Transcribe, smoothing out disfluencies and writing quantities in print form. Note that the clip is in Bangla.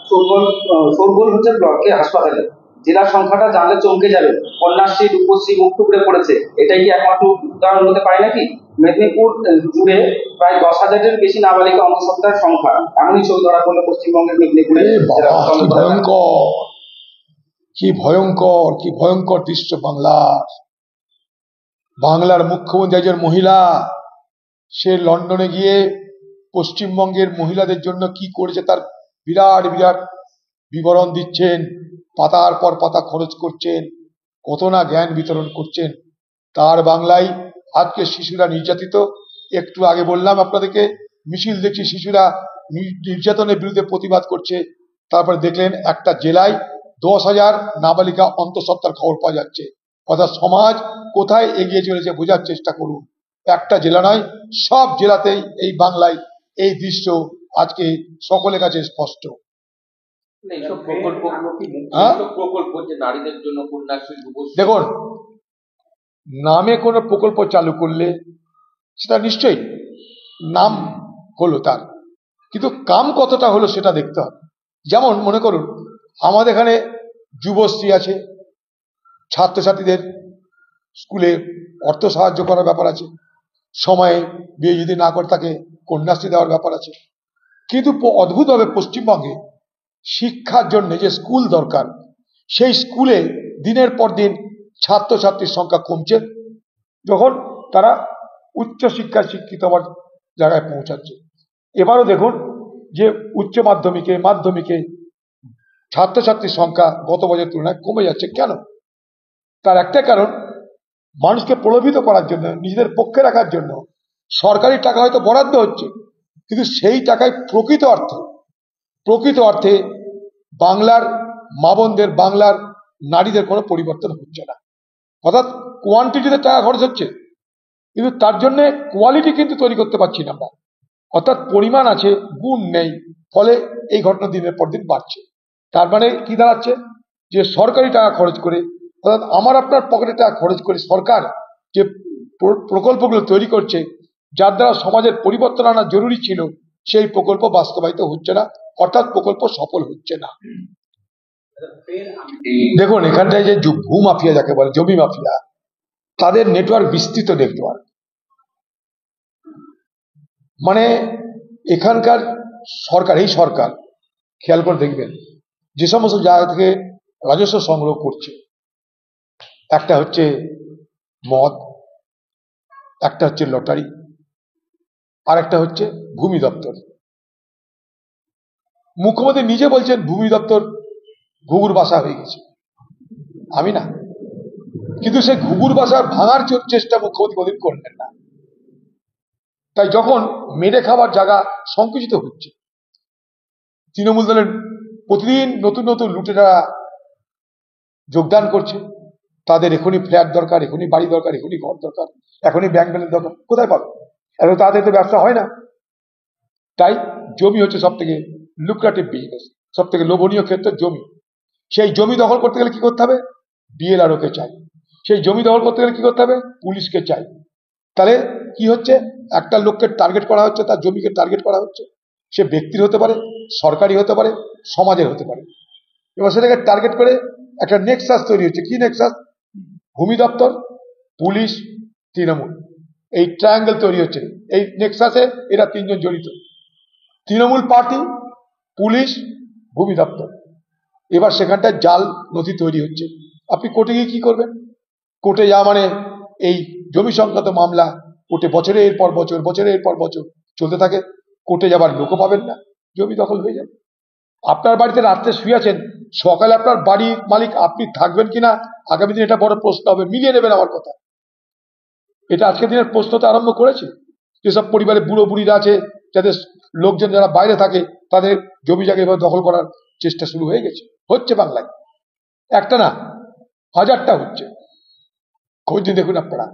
শোরগোল শোরগোল হচ্ছে ব্লকে হাসপাতালে। জেলার সংখ্যাটা জানলে চমকে যাবে। কন্যাশ্রী রূপশ্রী মুখ টুকরে পড়েছে। এটাই কি একমাত্র উদাহরণ হতে পারে নাকি? মেদিনীপুর জুড়ে প্রায় 10,000-এর বেশি নাবালিকা অন্তঃসত্ত্বার সংখ্যা। এমনই ছবি ধরা পড়লো পশ্চিমবঙ্গের মেদিনীপুরে। কি ভয়ঙ্কর, কি ভয়ঙ্কর, কি ভয়ঙ্কর দৃশ্য বাংলার। বাংলার মুখ্যমন্ত্রী একজন মহিলা, সে লন্ডনে গিয়ে পশ্চিমবঙ্গের মহিলাদের জন্য কি করেছে তার বিরাট বিরাট বিবরণ দিচ্ছেন, পাতার পর পাতা খরচ করছেন, কত না জ্ঞান বিতরণ করছেন। তার বাংলায় আজকে শিশুরা নির্যাতিত। একটু আগে বললাম আপনাদেরকে, মিছিল দেখছি শিশুরা নির্যাতনের বিরুদ্ধে প্রতিবাদ করছে। তারপরে দেখলেন একটা জেলায় 10,000 নাবালিকা অন্তঃসত্ত্বার খবর পাওয়া যাচ্ছে। অর্থাৎ সমাজ কোথায় এগিয়ে চলেছে বোঝার চেষ্টা করুন। একটা জেলা নয়, সব জেলাতেই এই বাংলায় এই দৃশ্য আজকে সকলের কাছে স্পষ্ট। দেখুন, নামে কোনো প্রকল্প চালু করলে সেটা নিশ্চয়ই নাম হলো তার, কিন্তু কাম কতটা হলো সেটা দেখতে হবে। যেমন মনে করুন আমাদের এখানে যুবশ্রী আছে, ছাত্রছাত্রীদের স্কুলে অর্থ সাহায্য করার ব্যাপার আছে, সময়ে বিয়ে যদি না করে তাকে কন্যাশ্রী দেওয়ার ব্যাপার আছে। কিন্তু অদ্ভুতভাবে পশ্চিমবঙ্গে শিক্ষার জন্য যে স্কুল দরকার, সেই স্কুলে দিনের পর দিন ছাত্রছাত্রীর সংখ্যা কমছে, যখন তারা উচ্চ শিক্ষায় শিক্ষিত হওয়ার জায়গায় পৌঁছাচ্ছে। এবারও দেখুন যে উচ্চ মাধ্যমিকে ছাত্রছাত্রীর সংখ্যা গত বছরের তুলনায় কমে যাচ্ছে। কেন? তার একটা কারণ, মানুষকে প্রলোভিত করার জন্য, নিজেদের পক্ষে রাখার জন্য সরকারি টাকা হয়তো বরাদ্দ হচ্ছে, কিন্তু সেই টাকায় প্রকৃত অর্থে বাংলার মা বোনদের, বাংলার নারীদের কোনো পরিবর্তন হচ্ছে না। অর্থাৎ কোয়ান্টিটিতে টাকা খরচ হচ্ছে, কিন্তু তার জন্য কোয়ালিটি কিন্তু তৈরি করতে পারছি না আমরা। অর্থাৎ পরিমাণ আছে, গুণ নেই, ফলে এই ঘটনা দিনের পর দিন বাড়ছে। তার মানে কি দাঁড়াচ্ছে, যে সরকারি টাকা খরচ করে, অর্থাৎ আমার আপনার পকেটে টাকা খরচ করে সরকার যে প্রকল্পগুলো তৈরি করছে, যার দ্বারা সমাজের পরিবর্তন আনা জরুরি ছিল, সেই প্রকল্প বাস্তবায়িত হচ্ছে না, অর্থাৎ প্রকল্প সফল হচ্ছে না। দেখুন এখানটায় যে ভূ মাফিয়া যাকে বলে, জমি মাফিয়া, তাদের নেটওয়ার্ক বিস্তৃত নেটওয়ার্ক। মানে এখানকার সরকার, এই সরকার খেয়াল করে দেখবেন যে সমস্ত জায়গা থেকে রাজস্ব সংগ্রহ করছে, একটা হচ্ছে মদ, একটা হচ্ছে লটারি, আর একটা হচ্ছে ভূমি দপ্তর। মুখ্যমন্ত্রী নিজে বলছেন ভূমি দপ্তর ঘুঘুর বাসা হয়ে গেছে, আমি না, কিন্তু সেই ঘুঘুর বাসা ভাঙার চেষ্টা মুখ্যমন্ত্রী কোনদিন করলেন না। তাই যখন মেরে খাবার জায়গা সংকুচিত হচ্ছে, তৃণমূল দলের প্রতিদিন নতুন নতুন লুটেরা যোগদান করছে, তাদের এখনই ফ্ল্যাট দরকার, এখনই বাড়ি দরকার, এখনই ঘর দরকার, এখনই ব্যাংক ব্যালেন্স দরকার। কোথায় পাবে? এত তাদের তো ব্যবসা হয় না। তাই জমি হচ্ছে সব থেকে লুক্রেটিভ বিজনেস, সব থেকে লোভনীয় ক্ষেত্র জমি। সেই জমি দখল করতে গেলে কি করতে হবে? বিএলআরও কে চাই। সেই জমি দখল করতে গেলে কি করতে হবে? পুলিশকে চাই। তাহলে কি হচ্ছে, একটা লোককে টার্গেট করা হচ্ছে, তার জমিকে টার্গেট করা হচ্ছে। সে ব্যক্তির হতে পারে, সরকারি হতে পারে, সমাজের হতে পারে। এবার সেটাকে টার্গেট করে একটা নেক্সাস তৈরি হচ্ছে। কি নেক্সাস? ভূমি দপ্তর, পুলিশ, তৃণমূল, এই ট্রায়াঙ্গেল তৈরি হচ্ছে। এই নেক্সাসে এরা তিনজন জড়িত, তৃণমূল পার্টি, পুলিশ, ভূমি দপ্তর। এবার সেখানটায় জাল নথি তৈরি হচ্ছে। আপনি কোর্টে গিয়ে কি করবেন? কোর্টে যাওয়া মানে এই জমি সংক্রান্ত মামলা কোর্টে বছরের পর বছর চলতে থাকে। কোর্টে যাবার লোকও পাবেন না, জমি দখল হয়ে যাবে। আপনার বাড়িতে রাত্রে শুয়ে আছেন, সকালে আপনার বাড়ির মালিক আপনি থাকবেন কিনা আগামী দিন এটা বড় প্রশ্ন হবে। মিলিয়ে নেবেন আমার কথা। এটা আজকের দিনের প্রশ্নতে আরম্ভ করেছে। যেসব পরিবারে বুড়ো বুড়িরা আছে, যাদের লোকজন যারা বাইরে থাকে, তাদের জমি জায়গা এভাবে দখল করার চেষ্টা শুরু হয়ে গেছে, হচ্ছে বাংলায়। একটা না, হাজারটা হচ্ছে। খোঁজ নিয়ে দেখুন আপনারা।